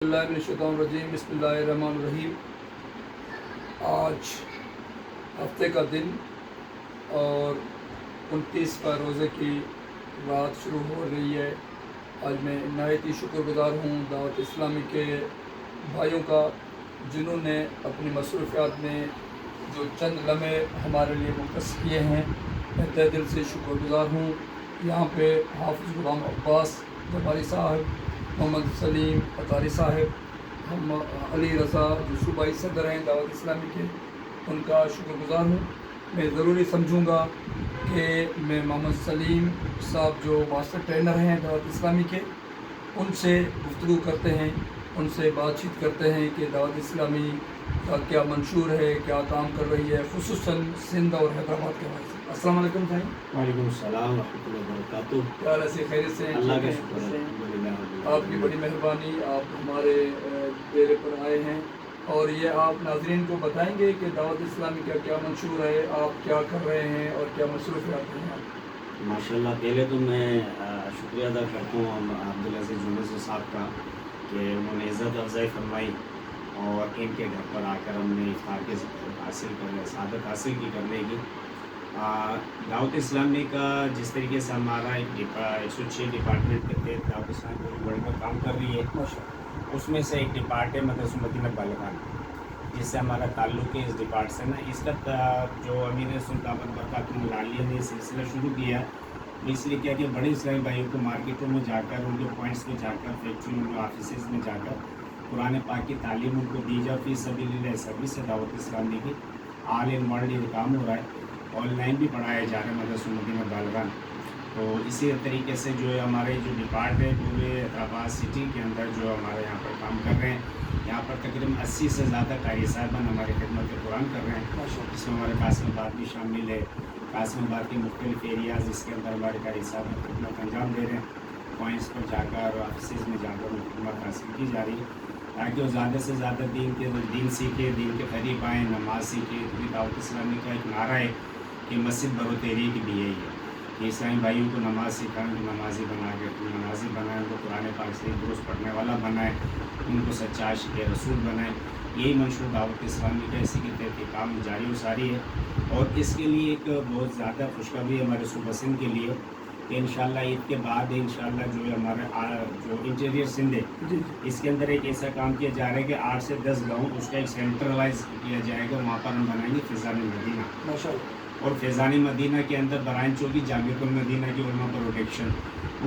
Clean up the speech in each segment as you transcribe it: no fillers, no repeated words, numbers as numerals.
बिस्मिल्लाहिर्रहमानिर्रहीम बिस्मिल्लाहिर्रहमानिर्रहीम। आज हफ्ते का दिन और 29 का रोज़े की रात शुरू हो रही है। आज मैं नहायत ही शुक्रगुज़ार हूँ दावत इस्लामी के भाइयों का, जिन्होंने अपनी मसरूफ़ियात में जो चंद लम्हे हमारे लिए मुख्तस किए हैं। मैं तहे दिल से शुक्रगुज़ार हूँ। यहाँ पे हाफ़िज़ गुलाम अब्बास जबारी साहब, मोहम्मद सलीम अतारी साहब, हम अली रज़ा जो सूबाई सदर हैं दावत इस्लामी के, उनका शुक्रगुज़ार हूँ। मैं ज़रूरी समझूँगा कि मैं मोहम्मद सलीम साहब जो मास्टर ट्रेनर हैं दावत इस्लामी के, उनसे गुफ्तगू करते हैं, उनसे बातचीत करते हैं कि दावत इस्लामी का क्या मंशूर है, क्या काम कर रही है, खुसूसन सिंध और हैदराबाद के हवाले से। अस्सलाम वालेकुम भाई। वालेकुम सलाम व रहमतुल्लाहि व बरकातुहू। क्या हाल है? खैरियत से हैं? अल्लाह का शुक्र है, अल्हम्दुलिल्लाह। आपकी बड़ी मेहरबानी, आप हमारे डेरे पर आए हैं और ये आप नाज़रीन को बताएंगे कि दावत इस्लामी का क्या मंशूर है, आप क्या कर रहे हैं और क्या मसरूफ़ियात हैं आप? माशाल्लाह, पहले तो मैं शुक्रिया अदा करता हूँ अब्दुल अज़ीज़ जुनेज़ साहब का कि उन्होंने इज़्ज़त अफ़ज़ाई फरमाई और इनके घर पर आकर हमने इफ्तार के सादत हासिल की करने की। दावत इस्लामी का जिस तरीके से हमारा एक 106 डिपार्टमेंट के तहत दावत इस्लामी पूरी वर्ल्ड में काम कर रही है, उसमें से एक डिपार्ट है मदरसा मदीना बालगान, जिससे हमारा ताल्लुक़ है। इस डिपार्ट से ना इसका जो अमीर सुल्तान बरकातुहू लालिया ने सिलसिला शुरू किया, इसलिए क्या कि बड़े इस्लामी भाइयों को मार्केटों में जाकर, उनके पॉइंट्स में जाकर, फैक्ट्रियों में, ऑफिस में जाकर कुरान पाक की तालीम उनको दी जाए। फी सबीलिल्लाह सर्विस है दावत इस्लामी की, ऑल इन वर्ल्ड ये काम हो रहा है। ऑनलाइन भी पढ़ाया जा रहा है मदरसा मदीना बालगान। तो इसी तरीके से जो है हमारे जो डिपार्ट है पूरे हैदराबाद सिटी के अंदर जो हमारे यहाँ पर काम कर रहे हैं, यहाँ पर तकरीबन 80 से ज़्यादा कारी साहबान हमारे खिदमत कुरान कर रहे हैं, जिसमें हमारे कासिमाबाद भी शामिल है। कासिमाबाद के मुख्तलिफ एरियाज़ जिसके अंदर हमारे कारी साहब खिदमत अंजाम दे रहे हैं। पॉइंट्स पर जाकर, ऑफिस में जाकर उनकी खिदमत हासिल की जा रही है, ताकि वो ज़्यादा से ज़्यादा दीन सीखे, दीन के करीब आएँ, नमाज सीखे। क्योंकि दावत इस्लामी का एक नारा है कि मस्जिद बरोतेरी की भी यही है कि इस्लामी भाइयों को नमाज सिखाएं, उनको नमाजी बनाएं, उनको कुरान पाक से दुरुस्त पढ़ने वाला बनाएं, उनको सच्चा आशिक़ रसूल बनाएं। यही मंशूर दावत इस्लामी का, इसी के तहत काम जारी व सारी है। और इसके लिए एक बहुत ज़्यादा खुशखबरी है हमारे सूबा सिंध के लिए कि इंशाअल्लाह ईद के बाद इंशाअल्लाह जो है हमारे जो इंटीरियर सिंध है, इसके अंदर एक ऐसा काम किया जा रहा है कि 8 से 10 गाँव उसका एक सेंट्रलाइज किया जाएगा। वहाँ पर हम बनाएंगे फ़ैज़ान मदीना, माशाअल्लाह। और फ़ैज़ान मदीना के अंदर बराइन चौकी जामिअतुल मदीना की उलमा प्रोटेक्शन,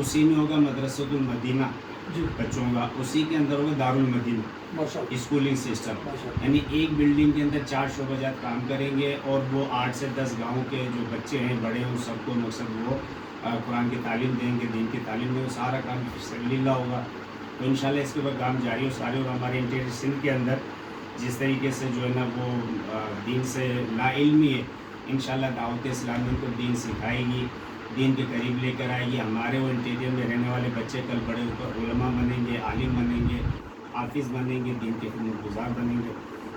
उसी में होगा मदरसतुल मदीना बच्चों का, उसी के अंदर होगा दारुल मदीना स्कूलिंग सिस्टम। यानी एक बिल्डिंग के अंदर 4 शोबाजात काम करेंगे और वो 8 से 10 गाँव के जो बच्चे हैं, बड़े हैं, उन सबको मकसद वो कुरान की तालीम देंगे, दीन की तालीम देंगे। सारा काम फ़िज़ालिल्लाह होगा। तो इंशाअल्लाह इसके बाद काम जारी हो सारे। और हमारे इंटीरियर सिंध के अंदर जिस तरीके से जो है ना वो दीन से नाइल्मी है, इंशाअल्लाह दावत इस्लामी उनको दीन सिखाएगी, दीन के करीब लेकर आएगी। हमारे वो इंटीरियर में रहने वाले बच्चे कल बड़े होकर उलमा बनेंगे, आलिम बनेंगे, हाफिज़ बनेंगे, दीन के खिदमतगुज़ार बनेंगे।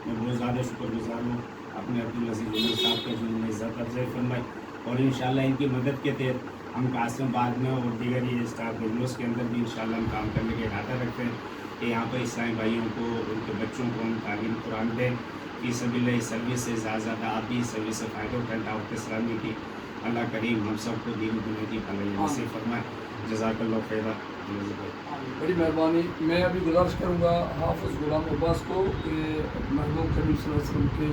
मैं बहुत ज़्यादा शुक्रगुज़ार हूँ अपने अब्दुल अज़ीज़ जुनेज़ साहब का, जिन्होंने इज़्ज़त अफ़ज़ाई फरमाई। और इंशाअल्लाह इनकी मदद के तहत हम कासिमाबाद में और दीगर ये स्टाफ बिजनेस के अंदर भी इंशाअल्लाह हम काम करने का इरादा रखते हैं कि यहाँ पर इस्लामी भाइयों को, उनके बच्चों को हम तालीम कुरान दें। फी सबीलिल्लाह सर्विस से ज़्यादा आप भी सर्विस से फ़ायदा उठाएं दावत इस्लामी की। अल्लाह करीम हम सबको दीन दुनिया की भलाई नसीब फरमाए। जज़ाकल्लाहु खैरा। बड़ी मेहरबानी। मैं अभी गुजारिश करूँगा हाफ़िज़ गुलाम अब्बास को कि महबूब करीम सल्लल्लाहु अलैहि वसल्लम के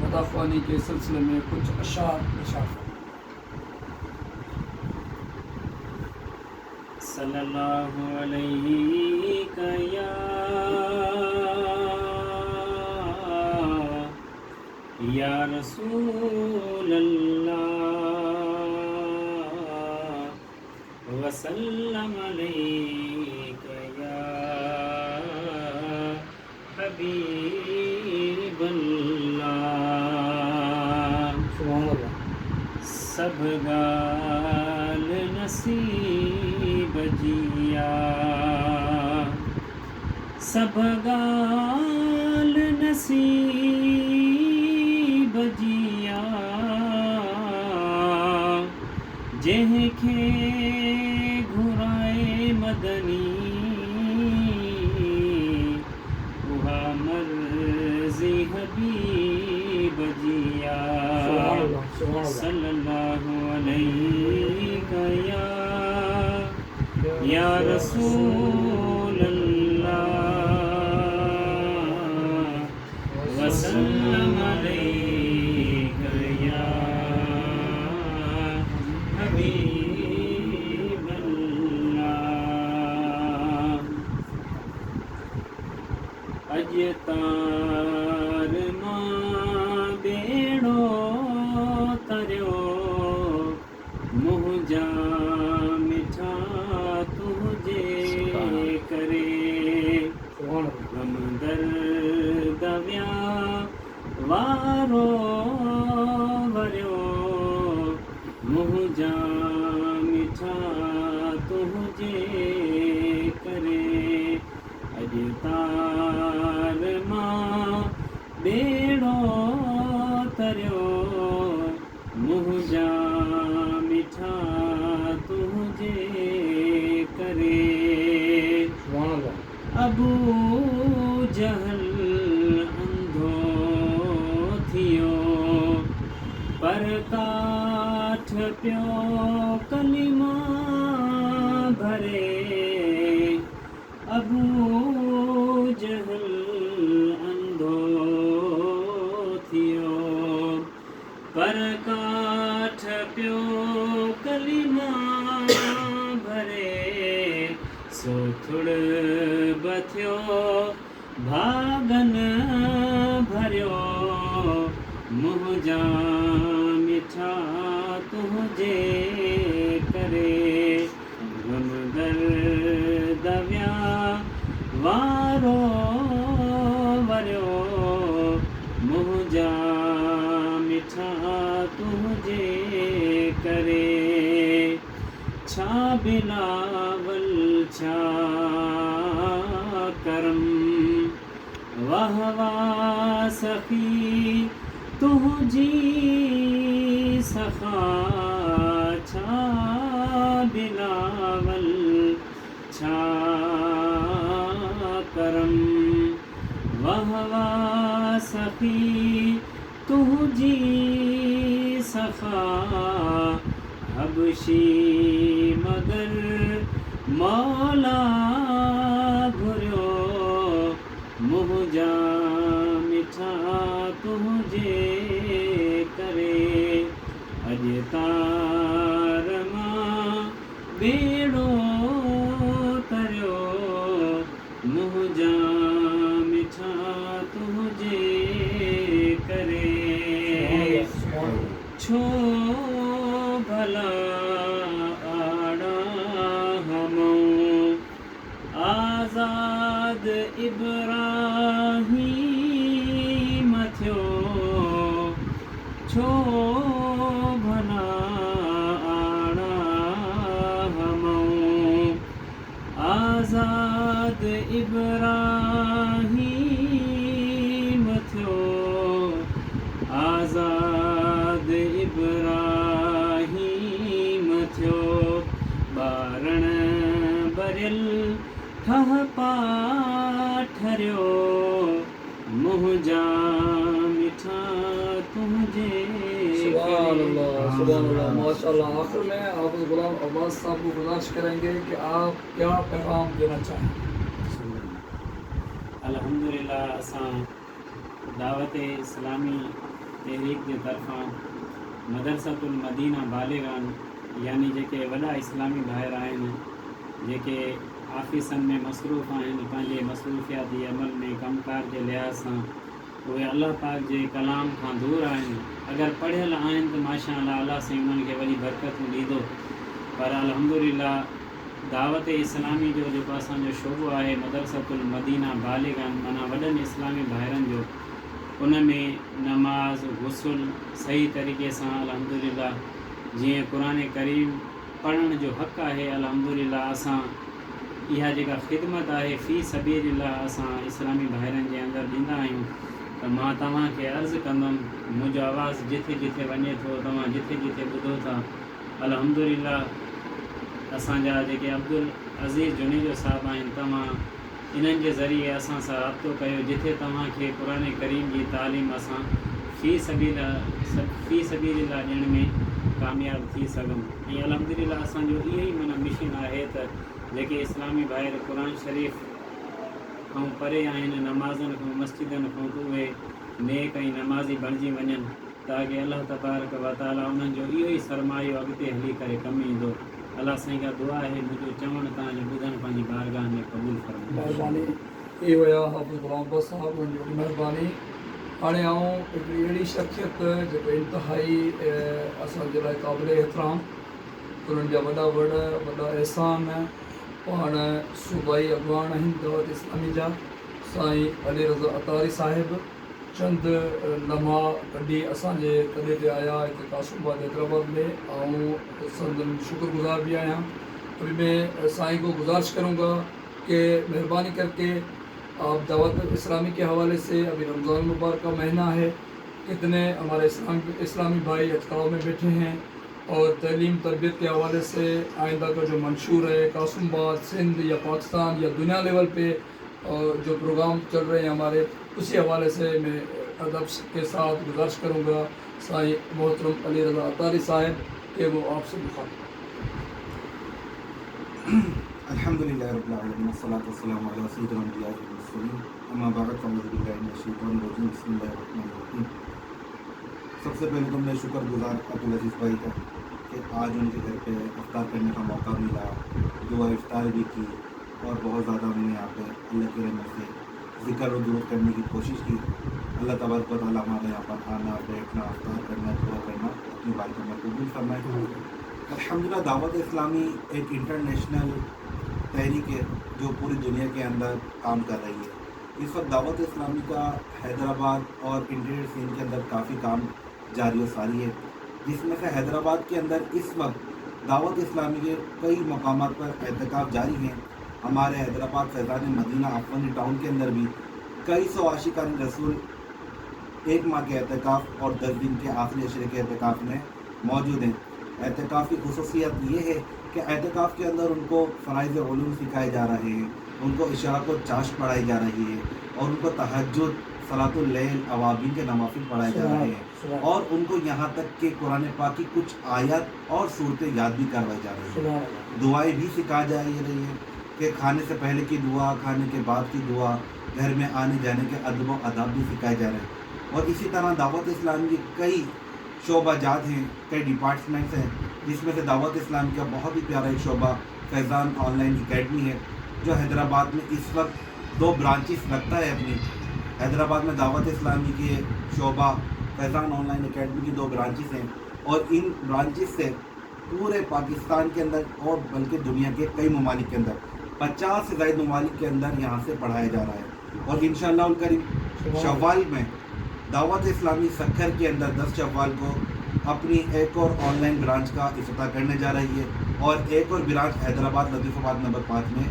मदाख़वानी के सिलसिले में कुछ अशार इरशाद। सल्लल्लाहु अलैहि या रसूल अल्लाह वसल्लम अलैका या हबीब अल्लाह। सब गाल नसीब जिया, सब गाल नसीब जिया, जेह खे घुराए मदनी صلی اللہ علیہ یا رسول اللہ وسلم علیک یا حبیب اللہ اجتار ماں بیڑو تریو مہجا مٹھا تجھے کرے غم درد ویا وارو وريو مہجا مٹھا تجھے کرے اجتار ماں بیڑو تریو مہجا مٹھا تجھے کرے ابو جہل اندھو تھیو پر کاٹھ پیو کلمہ بھرے ابو جہل اندھو تھیو پر کاٹھ پیو کلمہ بھرے سو تھڑ بتھیو بھاگن بھریو مہجا مٹھا تجھے کرے غم درد ویا وارو وريو مہجا مٹھا تجھے کرے چھا بلاول چھا کرم واہ واہ سخی تجھی سخا چھا بلاول چھا کرم واہ واہ سخی تجھی سخا حبشی مگر مولا گھریو مہجا مٹھا تجھے کرے اجتار ماں بیڑو تریو مہجا مٹھا تجھے کرے چھو بھلا آڑا ہموں آزاد ابراہیم تھیو چھو بھلا آڑا ہموں آزاد ابراہیم تھیو آزاد ابراہیم تھیو بارن بریل ٹھہ پاٹھریو مہجا مٹھا تجھے سبحان اللہ ماشاء اللہ. آخر میں آپ غلام عباس صاحب کو گزارش کریں گے کہ آپ کیا پیغام دینا چاہیں. الحمدللہ اساں دعوت اسلامی تحریک کے طرفاں مدرسۃ المدینہ بالغان یعنی جے وڈا اسلامی بھائر آئین جے آفیسن میں مصروف آئین پانچے مصروفیاتی عمل میں کم کار کے لحاظ سے وہ اللہ پاک کے کلام کا دور آئین اگر پڑھل آئین تو ماشاء اللہ اللہ سے انہوں کے وڈی برکت ڈیدو پر الحمدللہ دعوت اسلامی جو اساں جو شعبو ہے مدرسۃ المدینہ بالغان منا وڈن اسلامی بھائرن جو ان میں نماز غسل صحیح طریقے سے الحمدللہ جی قرآن کریم پڑھن جو حق ہے الحمدللہ اساں یہ جگہ خدمت ہے فی سبیل اللہ اساں اسلامی بھائرن کے اندر ڈیندا آئیں تو ماں تمہاں کے عرض کندم مجھو آواز جتھے جتھے ونے تھو تمہاں جتھے جتھے بدھو تھا الحمدللہ اساں جا جے عبدالعزیز جنیجو صاحب آئیں تمہاں انہن کے ذریعے اساں سا رابطو کیو جتھے تمہاں کے قرآن کریم کی تعلیم اساں फी सबीलिल्लाह ॾियण में कामयाब थी सघूं। ऐं अल्हम्दुलिल्लाह असांजो इहो ई माना मिशन आहे त जेके इस्लामी भाइर क़ुर शरीफ़ खां परे आहिनि, नमाज़नि खां मस्जिदनि खां, त उहे नेक ऐं नमाज़ी बणिजी वञनि ताकी अल्लाह तबारक व ताला उन्हनि जो इहो ई सरमायो अॻिते हली करे कमु ईंदो। अल्लाह साईं खां दुआ आहे मुंहिंजो चवणु तव्हांजो ॿुधणु पंहिंजी बारगाह में क़बूल फरमाए। महिरबानी। इहे हुया हाफ़िज़ ग़ुलाम अब्बास साहब, उन्हनि जी महिरबानी। हाणे आऊं हिकिड़ी अहिड़ी शख़्सियत जेको इंतिहाई असांजे लाइ क़ाबिल एतिराम, उन्हनि जा वॾा एहसान पाण सूबाई अॻवान आहिनि दावत इस्लामी जा, साईं अली रज़ा अतारी साहिबु चंद लम्हा कढी असांजे कॾे ते आया हिते कासूबाद हैदराबाद में। ऐं संदन शुक्रगुज़ार भी आया। अभी मैं साईं को गुजारिश करूँगा कि मेहरबानी करके आप दावत इस्लामी के हवाले से, अभी रमज़ान मुबारक का महीना है, कितने हमारे इस्लामी भाई अजकाव में बैठे हैं और तलीम तरबियत के हवाले से आइंदा का जो मंशूर है कासूबाद, सिंध या पाकिस्तान या दुनिया लेवल पे जो प्रोग्राम चल रहे हैं हमारे, उसी हवाले से मैं अदब के साथ गुजारिश करूँगा साईं मोहतरम अली रज़ा अतारी साहब कि वो आपसे मुखातिब। अल्हम्दुलिल्लाह रब्बिल आलमीन वस्सलातु वस्सलामु अला सय्यिदिल अंबिया'i वल मुरसलीन अम्मा बअद फ़अऊज़ु बिल्लाहि मिनश शैतानिर रजीम बिस्मिल्लाहिर रहमानिर रहीम। सबसे पहले तो मैं शुक्रगुज़ार अब्दुल अज़ीज़ भाई का कि आज उनके घर पे इफ्तार करने का मौका मिला, दुआ इफ्तार भी की और बहुत ज़्यादा मैंने यहाँ पे अल्लाह के रहमत से ज़िक्र और दुरूद करने की कोशिश की। अल्लाह तबारक व तआला हमारे यहाँ पर आना, बैठना, इफ्तार करना, दुआ करना अपनी बात में कबूल फरमाए। अल्हम्दुलिल्लाह दावत इस्लामी एक इंटरनेशनल तहरीक है जो पूरी दुनिया के अंदर काम कर रही है। इस वक्त दावत इस्लामी का हैदराबाद और इंटीरियर सीन के अंदर काफ़ी काम जारी व सारी है, जिसमें से हैदराबाद के अंदर इस वक्त दावत इस्लामी के कई मकामात पर एहतिकाफ जारी हैं। हमारे हैदराबाद फैज़ान मदीना अफवानी टाउन के अंदर भी कई सौ आशिकान रसूल एक माह के एहतिकाफ और 10 दिन के आखिरी अशरे के एहतिकाफ में मौजूद हैं। एहतिकाफ की खुसूसियत ये है कि एहतिकाफ के अंदर उनको फ़राइज़ उलूम सिखाए जा रहे हैं, उनको इशराक़ व चाश पढ़ाई जा रही है और उनको तहज्जुद, सलातुल लैल, अवाबीन के नवाफिल पढ़ाए जा रहे हैं और उनको यहाँ तक कि कुरान पाक की कुछ आयत और सूरतें याद भी करवाई जा रही हैं। दुआएं भी सिखाई जा रही है कि खाने से पहले की दुआ, खाने के बाद की दुआ, घर में आने जाने के अदब व आदाब भी सिखाए जा रहे हैं। और इसी तरह दावत इस्लाम की कई शोबाजात हैं, कई डिपार्टमेंट्स हैं, जिसमें से दावत इस्लाम का बहुत ही प्यारा एक शोबा फैज़ान ऑनलाइन एकेडमी है जो हैदराबाद में इस वक्त 2 ब्रांचेस रखता है अपनी। हैदराबाद में दावत इस्लामी के शोबा फैज़ान ऑनलाइन एकेडमी की 2 ब्रांचेस हैं और इन ब्रांचेस से पूरे पाकिस्तान के अंदर और बल्कि दुनिया के कई ममालिक के अंदर 50 से ज़ायद ममालिक के अंदर यहाँ से पढ़ाया जा रहा है। और इंशाअल्लाह उल करीम शव्वाल में दावत इस्लामी सक्खर के अंदर 10 शव्वाल को अपनी एक और ऑनलाइन ब्रांच का इफ्तिताह करने जा रही है और एक और ब्रांच हैदराबाद लतीफ़ाबाद नंबर 5 में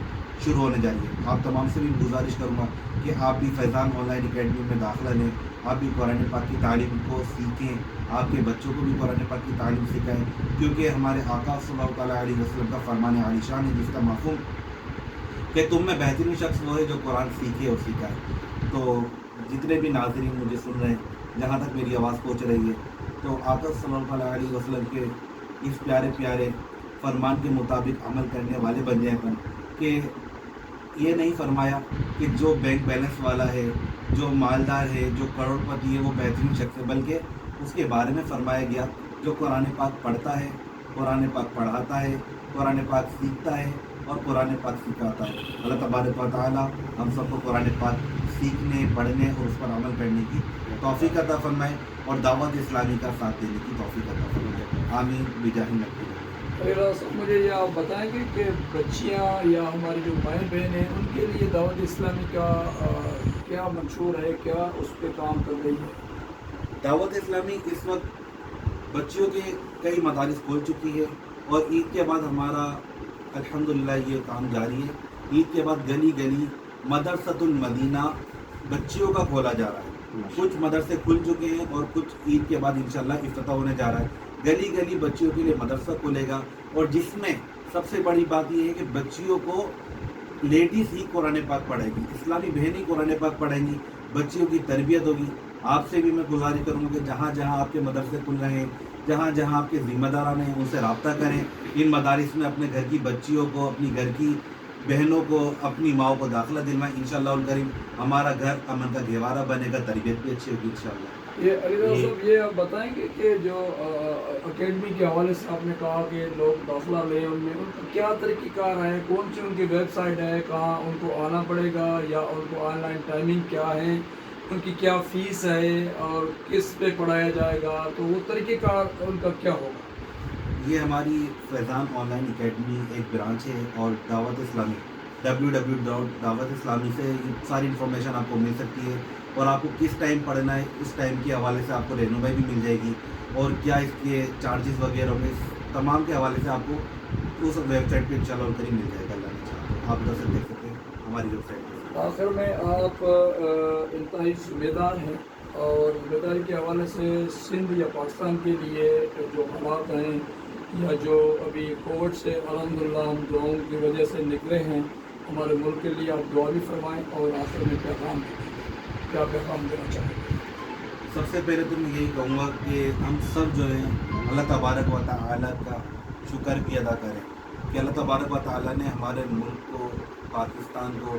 शुरू होने जा रही है। आप तमाम से भी गुजारिश करूँगा कि आप भी फैज़ान ऑनलाइन एकेडमी में दाखिला लें, आप भी कुरान पाक की तालीम को सीखें, आपके बच्चों को भी कुरान पाक की तालीम सिखाएँ, क्योंकि हमारे आका सल्लल्लाहु अलैहि वसल्लम का फरमान आलिशान है जिसका मफ़हूम कि तुम में बेहतरीन शख्स वो है जो कुरान सीखे और सिखाए। तो जितने भी नाज़रीन मुझे सुन रहे हैं, जहाँ तक मेरी आवाज़ पहुँच रही है, तो आका सल्लल्लाहु अलैहि वसल्लम के इस प्यारे प्यारे फरमान के मुताबिक अमल करने वाले बन जाए अपन कि ये नहीं फरमाया कि जो बैंक बैलेंस वाला है, जो मालदार है, जो करोड़पति है वो बेहतरीन शख्स है, बल्कि उसके बारे में फरमाया गया जो कुरान पाक पढ़ता है, कुरान पाक पढ़ाता है, कुरान पाक सीखता है और कुरान पाक सिखाता है। अल्लाह तबारक व तआला हम सबको कुरान पाक सीखने, पढ़ने और उस पर अमल करने की तौफीक अता फरमाए और दावत इस्लामी का साथ देने की तौफीक अता फरमाए। आमीन बिजाहि नबी। मुझे ये आप बताएंगे कि बच्चियाँ या हमारी जो भाई बहन हैं उनके लिए दावत इस्लामी का क्या मंशूर है, क्या उस पर काम कर रही है? दावत इस्लामी इस वक्त बच्चियों के कई मदारिस खोल चुकी है और ईद के बाद हमारा अल्हम्दुलिल्लाह ये काम जारी है। ईद के बाद गली गली मदरसतुल मदीना बच्चियों का खोला जा रहा है। कुछ मदरसे खुल चुके हैं और कुछ ईद के बाद इंशाल्लाह इफ्तिताह होने जा रहा है। गली गली बच्चियों के लिए मदरसा खुलेगा और जिसमें सबसे बड़ी बात यह है कि बच्चियों को लेडीज़ ही कुरान पाक पढ़ेगी, इस्लामी बहनें ही कुरान पाक पढ़ेंगी, बच्चियों की तरबियत होगी। आपसे भी मैं गुजारिश करूँगा कि जहाँ जहाँ आपके मदरसे खुल रहे हैं, जहाँ जहाँ आपके ज़िम्मेदारान हैं, उनसे रब्ता करें। इन मदारिस में अपने घर की बच्चियों को, अपनी घर की बहनों को, अपनी माओ को दाखिला दिलवाएं। इंशाअल्लाह करीम हमारा घर अमन का घेवारा बनेगा, तरबियत भी अच्छी होगी इंशाअल्लाह। ये अलीरज़ा साहब, ये आप बताएंगे कि जो अकेडमी के हवाले से आपने कहा कि लोग दाखिला लें, उनमें उनका क्या तरीक़ाकार है, कौन सी उनकी वेबसाइट है, कहाँ उनको आना पड़ेगा, या उनको ऑनलाइन टाइमिंग क्या है, उनकी क्या फ़ीस है और किस पे पढ़ाया जाएगा, तो वो तरीक़ाकार उनका क्या होगा? ये हमारी फैज़ान ऑनलाइन एकेडमी एक ब्रांच है, और दावत इस्लामी www.दावत-इस्लामी से सारी इन्फॉर्मेशन आपको मिल सकती है, और आपको किस टाइम पढ़ना है उस टाइम के हवाले से आपको रहनुमाई भी मिल जाएगी, और क्या इसके चार्जेस वगैरह होंगे, तमाम के हवाले से आपको उस वेबसाइट पे इंशाअल्लाह करीब मिल जाएगा। अल्लाह ने चाहा तो आप उधर से देख सकते हैं हमारी वेबसाइट पर। आखिर में आप इंतहाई ज़िम्मेदार हैं, और ज़िम्मेदारी के हवाले से सिंध या पाकिस्तान के लिए जो हालात हैं, या जो अभी कोविड से अल्हम्दुलिल्लाह हम दुआओं की वजह से निकले हैं, हमारे मुल्क के लिए आप दुआ भी फरमाएँ, और आखिर में पैगाम क्या पैगाम देना चाहेंगे? सबसे पहले तो मैं यही कहूँगा कि हम सब जो है अल्लाह तबारक व तआला का शुक्र भी अदा करें कि अल्लाह तबारक व तआला ने हमारे मुल्क को, पाकिस्तान को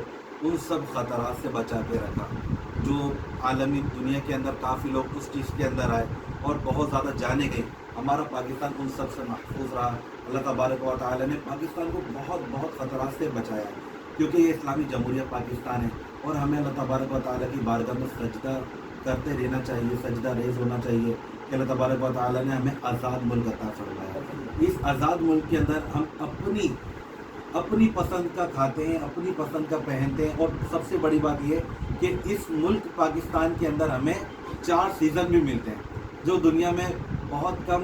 उन सब ख़तरात से बचा के रखा जो आलमी दुनिया के अंदर काफ़ी लोग उस चीज़ के अंदर आए और बहुत ज़्यादा जाने गए। हमारा पाकिस्तान उन सब से महफूज रहा। अल्लाह तबारक व तआला ने पाकिस्तान को बहुत बहुत ख़तरात से बचाया, क्योंकि ये इस्लामी जमहूरिया पाकिस्तान है, और हमें अल्लाह तबारक व तआला की बारगाह में सजदा करते रहना चाहिए, सजदा रेज़ होना चाहिए कि अल्लाह तबारक व तआला ने हमें आज़ाद मुल्क अता फरमाया। इस आज़ाद मुल्क के अंदर हम अपनी पसंद का खाते हैं, अपनी पसंद का पहनते हैं, और सबसे बड़ी बात यह कि इस मुल्क पाकिस्तान के अंदर हमें 4 सीज़न भी मिलते हैं, जो दुनिया में बहुत कम,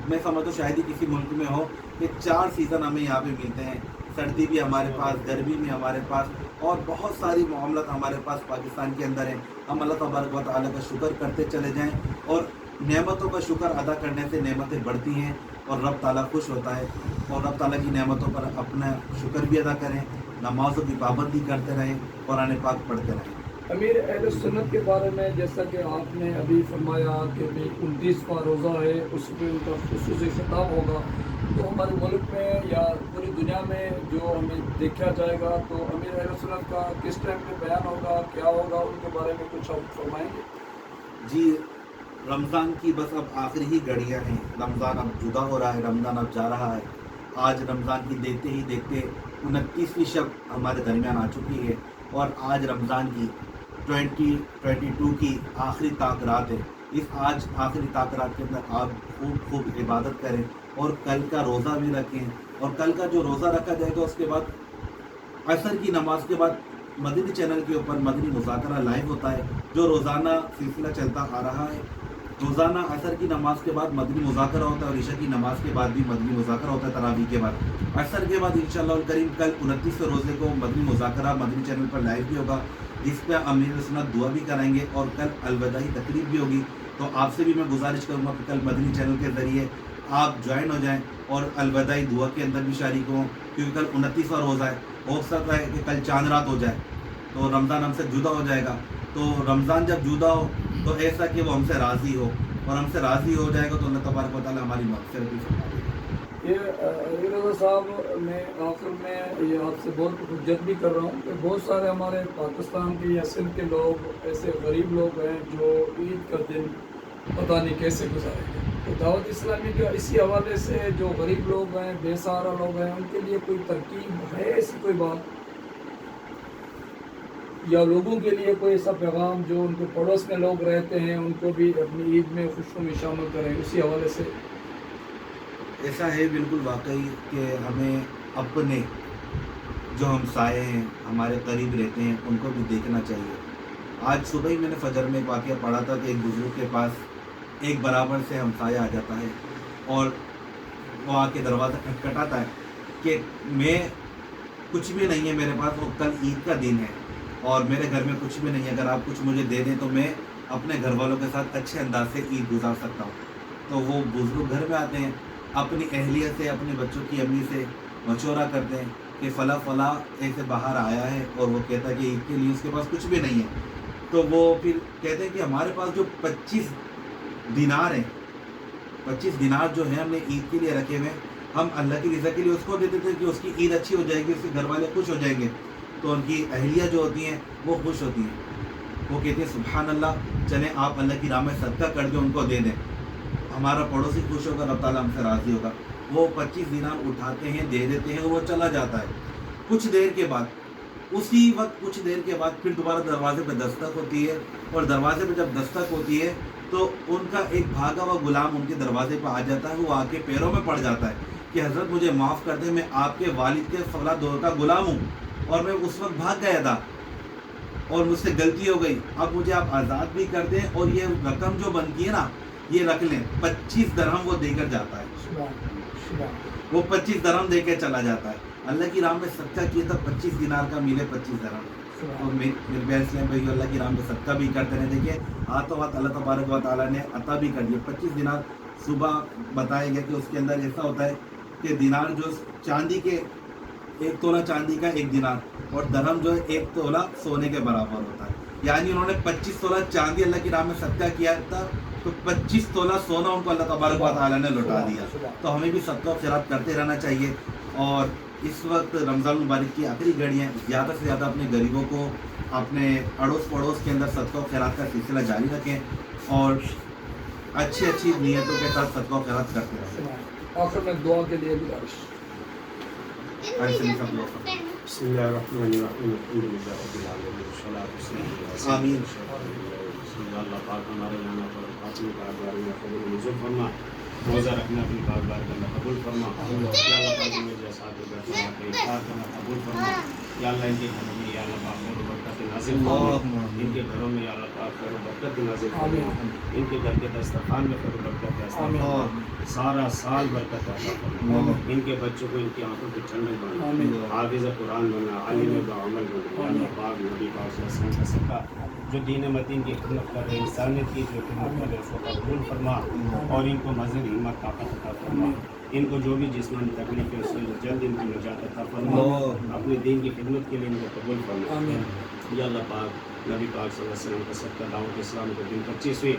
मैं समझता हूँ शायद ही किसी मुल्क में हो कि 4 सीज़न हमें यहाँ पे मिलते हैं। सर्दी भी हमारे पास, गर्मी भी हमारे पास, और बहुत सारी मामलात हमारे पास पाकिस्तान के अंदर हैं। हम अल्लाह तबारक व तआला का शुक्र करते चले जाएं, और नेमतों का शुक्र अदा करने से नेमतें बढ़ती हैं और रब ताला खुश होता है, और रब ताला की नेमतों पर अपना शुक्र भी अदा करें, नमाज़ों की पाबंदी करते रहें, कुरान पाक पढ़ते रहें। अमीर अहले सुन्नत के बारे में जैसा कि आपने अभी फरमाया कि भाई 29वां रोज़ा है, उस पर उनका खुसूसी खिताब होगा, तो हमारे मुल्क में या पूरी दुनिया में जो हमें देखा जाएगा, तो अमीर अहले सुन्नत का किस टाइम पे बयान होगा, क्या होगा, उनके बारे में कुछ आप फरमाएंगे? जी, रमज़ान की बस अब आखिरी ही घड़ियाँ हैं। रमज़ान अब जुदा हो रहा है, रमज़ान अब जा रहा है। आज रमज़ान की देखते ही देखते 29वीं शब हमारे दरमियान आ चुकी है, और आज रमज़ान की 2022 की आखिरी ताक रात है। इस आज आखिरी ताक रात के अंदर आप खूब इबादत करें, और कल का रोज़ा भी रखें, और कल का जो रोज़ा रखा जाएगा उसके बाद असर की नमाज के बाद मदनी चैनल के ऊपर मदनी मुज़ाकरा लाइव होता है, जो रोज़ाना सिलसिला चलता आ रहा है। रोज़ाना असर की नमाज के बाद मदनी मुज़ाकरा होता है, और इशा की नमाज के बाद भी मदनी मुज़ाकरा होता है तरावी के बाद। असर के बाद इंशाअल्लाह करीम कल 29वें रोज़े को मदनी मुज़ाकरा मदनी चैनल पर लाइव भी होगा, जिस पर अमीर सुन्नत दुआ भी कराएंगे, और कल अलविदाई तकरीब भी होगी। तो आपसे भी मैं गुजारिश करूँगा कि कल मदनी चैनल के ज़रिए आप ज्वाइन हो जाएं और अलविदाई दुआ के अंदर भी शारिक हों, क्योंकि कल 29वां रोज़ा है। हो सकता है कि कल चांद रात हो जाए, तो रमज़ान हमसे जुदा हो जाएगा। तो रमज़ान जब जुदा हो तो ऐसा कि वो हमसे राज़ी हो, और हमसे राज़ी हो जाएगा तो अल्लाह तबारक व तआला हमारी मग़फ़िरत भी फरमा देगा। ये रज़ा साहब, मैं आखिर में ये आपसे बहुत हुज्जत भी कर रहा हूँ कि बहुत सारे हमारे पाकिस्तान के या सिंध के लोग ऐसे गरीब लोग हैं जो ईद का दिन पता नहीं कैसे गुजारेंगे। तो दावत इस्लामी का इसी हवाले से जो गरीब लोग हैं, बेसहारा लोग हैं, उनके लिए कोई तरकीब है, ऐसी कोई बात, या लोगों के लिए कोई ऐसा पैगाम जो उनके पड़ोस में लोग रहते हैं उनको भी अपनी ईद में खुशियों में शामिल करें, उसी हवाले से? ऐसा है बिल्कुल वाकई कि हमें अपने जो हमसाए हैं, हमारे करीब रहते हैं, उनको भी देखना चाहिए। आज सुबह ही मैंने फजर में एक वाक़या पढ़ा था कि एक बुज़ुर्ग के पास एक बराबर से हमसाया आ जाता है, और वो आके दरवाज़ा खटखटाता है कि मैं कुछ भी नहीं है मेरे पास, और कल ईद का दिन है और मेरे घर में कुछ भी नहीं है, अगर आप कुछ मुझे दे दें तो मैं अपने घर वालों के साथ अच्छे अंदाज से ईद गुजार सकता हूँ। तो वो बुज़ुर्ग घर में आते हैं, अपनी अहलिया से, अपने बच्चों की अम्मी से मशवरा करते हैं कि फ़ला ऐसे बाहर आया है, और वो कहता है कि ईद के लिए उसके पास कुछ भी नहीं है। تو وہ پھر کہتے ہیں کہ ہمارے پاس جو 25 دینار ہیں، 25 دینار جو ہیں ہم نے عید کے لیے رکھے ہوئے ہیں، ہم اللہ کی رضا کے لیے اس کو دیتے تھے کہ اس کی عید اچھی ہو جائے گی، اس کے گھر والے خوش ہو جائیں گے، تو ان کی اہلیہ جو ہوتی ہیں وہ خوش ہوتی ہیں، وہ کہتی ہیں سبحان اللہ، چلیں آپ اللہ کی راہ میں صدقہ کر کے ان کو دے دیں، ہمارا پڑوسی خوش ہوگا، رب تعالیٰ ہم سے راضی ہوگا۔ وہ 25 دینار اٹھاتے ہیں، دے دیتے ہیں، وہ چلا جاتا ہے۔ کچھ دیر کے بعد، اسی وقت کچھ دیر کے بعد پھر دوبارہ دروازے پہ دستک ہوتی ہے، اور دروازے پہ جب دستک ہوتی ہے تو ان کا ایک بھاگا ہوا غلام ان کے دروازے پہ آ جاتا ہے، وہ آ کے پیروں میں پڑ جاتا ہے کہ حضرت مجھے معاف کر دیں، میں آپ کے والد کے فلاں دور کا غلام ہوں، اور میں اس وقت بھاگ گیا تھا اور مجھ سے غلطی ہو گئی، اب مجھے آپ آزاد بھی کر دیں، اور یہ رقم جو بنتی ہے نا یہ رکھ لیں۔ 25 درہم وہ دے کر جاتا ہے، وہ 25 درہم دے کے چلا جاتا ہے۔ اللہ کی راہ میں صدقہ کیا تھا، 25 دینار کا ملے 25 درہم۔ تو میرے بہن اسلام بھائی، اللہ کی راہ میں صدقہ بھی کرتے رہے۔ دیکھیے ہاتھوں ہاتھ اللہ تبارک و تعالیٰ نے عطا بھی کر دیا۔ 25 دینار صبح بتایا گیا کہ اس کے اندر ایسا ہوتا ہے کہ دینار جو چاندی کے 1 تولہ چاندی کا 1 دینار، اور درہم جو ہے 1 تولہ سونے کے برابر ہوتا ہے۔ یعنی انہوں نے 25 تولہ چاندی اللہ کی راہ میں صدقہ کیا تھا، تو 25 تولہ سونا ان کو اللہ تبارک و تعالیٰ نے لوٹا دیا۔ تو ہمیں بھی صدقہ و خیرات کرتے رہنا چاہیے، اور اس وقت رمضان مبارک کی آخری گھڑی ہیں، زیادہ سے زیادہ اپنے غریبوں کو، اپنے اڑوس پڑوس کے اندر صدقہ و خیرات کا سلسلہ جاری رکھیں، اور اچھی اچھی نیتوں کے ساتھ صدقہ و خیرات کرتے رہیں۔ آخر میں دعا کے لیے گزارش۔ بسم اللہ الرحمن الرحیم، الحمد للہ رب العالمین، والصلاۃ والسلام علی سیدنا آمین۔ بسم اللہ، اللہ پاک ہمارے یہاں پر اپنی کارگار میں قبول منظور فرما، روزہ رکھنا اپنی کارگار کرنا قبول فرما، یا اللہ پاک ہمیں جیسا کہ بیٹھنا کہ افطار کرنا قبول فرما، یا اللہ ان کے گھروں میں یا اللہ پاک خیر و برکت نازل فرما، ان کے گھروں میں یا اللہ پاک خیر و برکت نازل فرما، ان کے گھر کے دسترخوان میں خیر و برکت عطا فرما، سارا سال برکت عطا فرما، ان کے بچوں کو ان کی آنکھوں کی ٹھنڈک بنا، حافظ قرآن بنا، عالم بعمل بنا، یا اللہ پاک نبی پاک صلی اللہ علیہ وسلم کا صدقہ جو دین متین کی خدمت کر رہے ہیں، انسانیت کی جو خدمت کر رہے ہیں، اس کو قبول فرما، اور ان کو مزید ہمت طاقت عطا فرما، ان کو جو بھی جسمانی تکلیف ہے اس سے جلد ان کی نجات عطا فرما، اپنے دین کی خدمت کے لیے ان کو قبول فرما۔ یا اللہ پاک نبی پاک صلی اللہ علیہ وسلم کا صدقہ دعوت اسلام کو دن 25ویں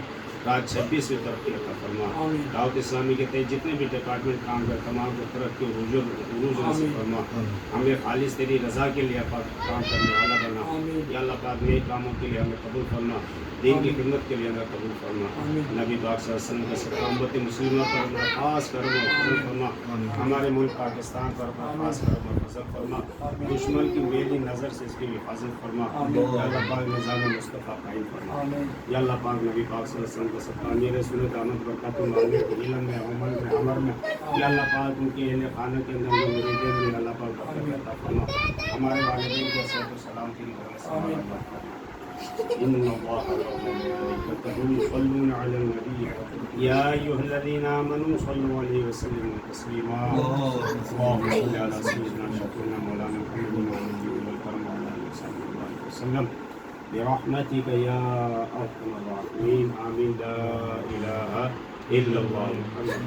رات 26ویں ترقی عطا فرما، دعوت اسلامی کے تحت جتنے بھی ڈپارٹمنٹ کام کر تمام کو ترقی اور عروج نصیب فرما، ہمیں خالص تیری رضا کے لیے کام کرنے والا بنا، یا اللہ پاک نئے کاموں کے لیے ہمیں قبول فرما، دین کی خدمت کے لیے ہمیں قبول فرما، نبی پاک صلی اللہ علیہ وسلم کا صدقہ امت مسلمہ پر ہمیں خاص کرم و فضل فرما، ہمارے ملک پاکستان پر خاص کرم و فضل فرما، دشمن کی میلی نظر سے اس کی حفاظت فرما، یا اللہ پاک نظام مصطفیٰ قائم فرما، یا اللہ پاک نبی پاک صلی اللہ علیہ وسلم کا صدقہ میرے سنت آمد برکات و مالے علم میں عمل میں عمر میں، یا اللہ پاک ان کے اہل خانہ کے اندر جو مریدین میں اللہ پاک برکت عطا فرما، ہمارے والدین کے صحت و سلام کی إن الله وملائكته يصلون على النبي يا أيها الذين آمنوا صلوا عليه وسلموا تسليما اللهم صل على سيدنا شفيعنا مولانا محمد وعلى آله الكرام وعلى آله وصحبه وسلم برحمتك يا أرحم الراحمين آمين لا إله إلا الله محمد